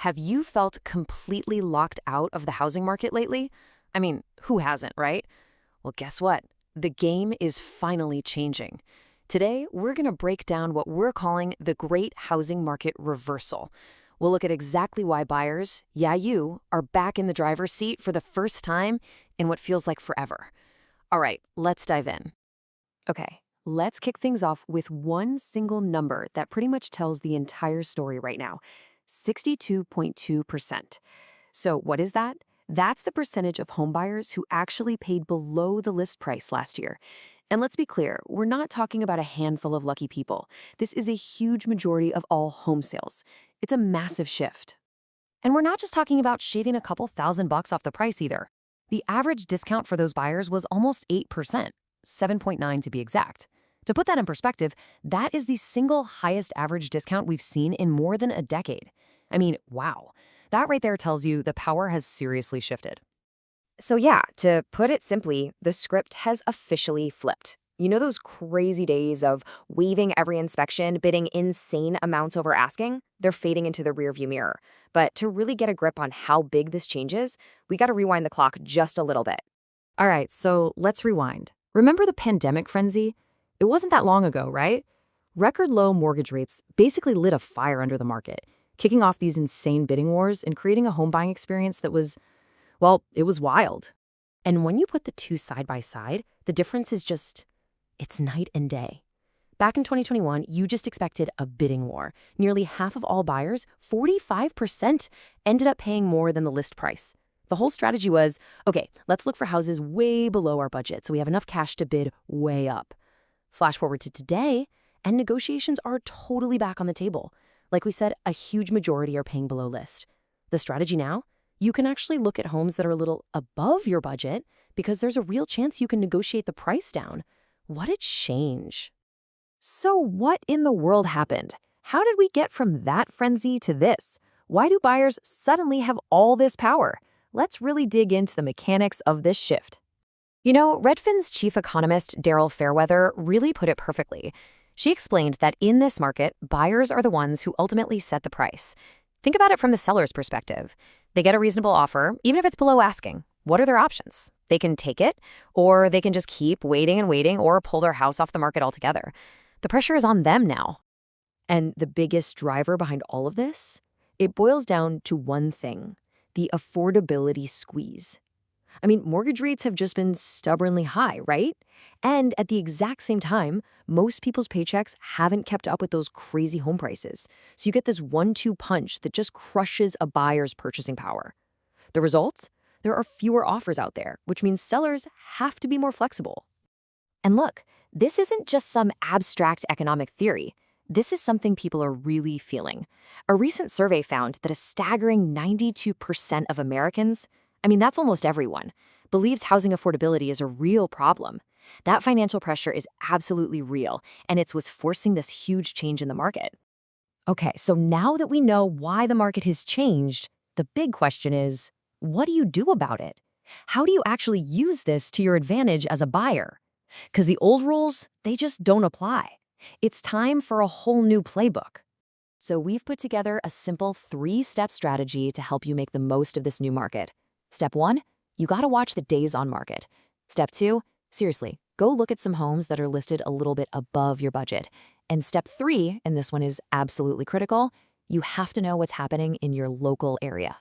Have you felt completely locked out of the housing market lately? I mean, who hasn't, right? Well, guess what? The game is finally changing. Today, we're going to break down what we're calling the Great Housing Market Reversal. We'll look at exactly why buyers, yeah, you, are back in the driver's seat for the first time in what feels like forever. All right, let's dive in. Okay, let's kick things off with one single number that pretty much tells the entire story right now: 62.2%. So, what is that? That's the percentage of homebuyers who actually paid below the list price last year. And let's be clear, we're not talking about a handful of lucky people. This is a huge majority of all home sales. It's a massive shift. And we're not just talking about shaving a couple $1,000 off the price either. The average discount for those buyers was almost 8%, 7.9 to be exact. To put that in perspective, that is the single highest average discount we've seen in more than a decade. I mean, wow. That right there tells you the power has seriously shifted. So yeah, to put it simply, the script has officially flipped. You know those crazy days of waiving every inspection, bidding insane amounts over asking? They're fading into the rearview mirror. But to really get a grip on how big this changes, we got to rewind the clock just a little bit. All right, so let's rewind. Remember the pandemic frenzy? It wasn't that long ago, right? Record low mortgage rates basically lit a fire under the market, kicking off these insane bidding wars and creating a home buying experience that was, well, it was wild. And when you put the two side by side, the difference is just, it's night and day. Back in 2021, you just expected a bidding war. Nearly half of all buyers, 45%, ended up paying more than the list price. The whole strategy was, okay, let's look for houses way below our budget so we have enough cash to bid way up. Flash forward to today, and negotiations are totally back on the table. Like we said, a huge majority are paying below list. The strategy now? You can actually look at homes that are a little above your budget because there's a real chance you can negotiate the price down. What a change. So what in the world happened? How did we get from that frenzy to this? Why do buyers suddenly have all this power? Let's really dig into the mechanics of this shift. You know, Redfin's chief economist, Daryl Fairweather, really put it perfectly. She explained that in this market, buyers are the ones who ultimately set the price. Think about it from the seller's perspective. They get a reasonable offer, even if it's below asking. What are their options? They can take it, or they can just keep waiting and waiting, or pull their house off the market altogether. The pressure is on them now. And the biggest driver behind all of this? It boils down to one thing: the affordability squeeze. I mean, mortgage rates have just been stubbornly high, right? And at the exact same time, most people's paychecks haven't kept up with those crazy home prices. So you get this 1-2 punch that just crushes a buyer's purchasing power. The results? There are fewer offers out there, which means sellers have to be more flexible. And look, this isn't just some abstract economic theory. This is something people are really feeling. A recent survey found that a staggering 92% of Americans, I mean, that's almost everyone, believes housing affordability is a real problem. That financial pressure is absolutely real, and it's what's forcing this huge change in the market. Okay, so now that we know why the market has changed, the big question is, what do you do about it? How do you actually use this to your advantage as a buyer? Because the old rules, they just don't apply. It's time for a whole new playbook. So we've put together a simple 3-step strategy to help you make the most of this new market. Step 1, you gotta watch the days on market. Step 2, seriously, go look at some homes that are listed a little bit above your budget. And step 3, and this one is absolutely critical, you have to know what's happening in your local area.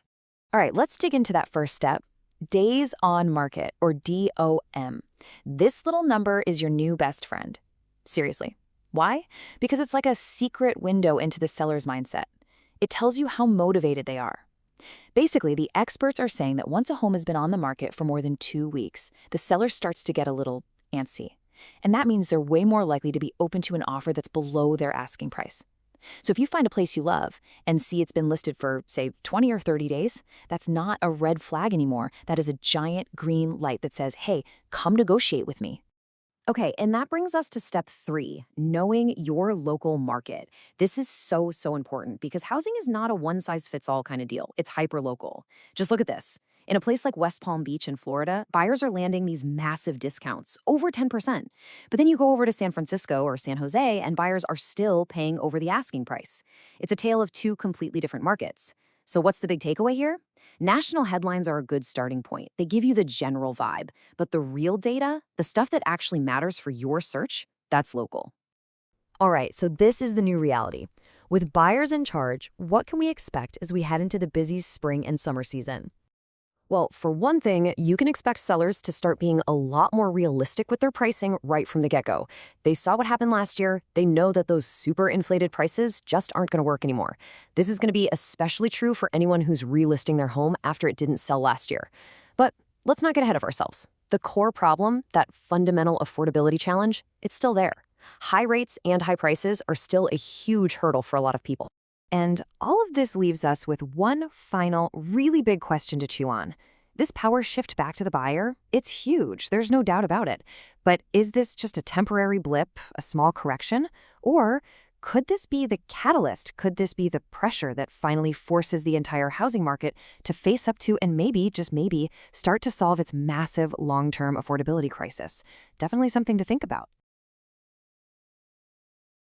All right, let's dig into that first step. Days on market, or DOM. This little number is your new best friend. Seriously. Why? Because it's like a secret window into the seller's mindset. It tells you how motivated they are. Basically, the experts are saying that once a home has been on the market for more than 2 weeks, the seller starts to get a little antsy. And that means they're way more likely to be open to an offer that's below their asking price. So if you find a place you love and see it's been listed for, say, 20 or 30 days, that's not a red flag anymore. That is a giant green light that says, hey, come negotiate with me. Okay, and that brings us to step 3, knowing your local market. This is so important because housing is not a one-size-fits-all kind of deal. It's hyper-local. Just look at this. In a place like West Palm Beach in Florida, buyers are landing these massive discounts, over 10%. But then you go over to San Francisco or San Jose, and buyers are still paying over the asking price. It's a tale of two completely different markets. So what's the big takeaway here? National headlines are a good starting point. They give you the general vibe, but the real data, the stuff that actually matters for your search, that's local. All right, so this is the new reality. With buyers in charge, what can we expect as we head into the busy spring and summer season? Well, for one thing, you can expect sellers to start being a lot more realistic with their pricing right from the get-go. They saw what happened last year. They know that those super inflated prices just aren't going to work anymore. This is going to be especially true for anyone who's relisting their home after it didn't sell last year. But let's not get ahead of ourselves. The core problem, that fundamental affordability challenge, it's still there. High rates and high prices are still a huge hurdle for a lot of people. And all of this leaves us with one final, really big question to chew on. This power shift back to the buyer, it's huge, there's no doubt about it. But is this just a temporary blip, a small correction? Or could this be the catalyst? Could this be the pressure that finally forces the entire housing market to face up to and maybe, just maybe, start to solve its massive long-term affordability crisis? Definitely something to think about.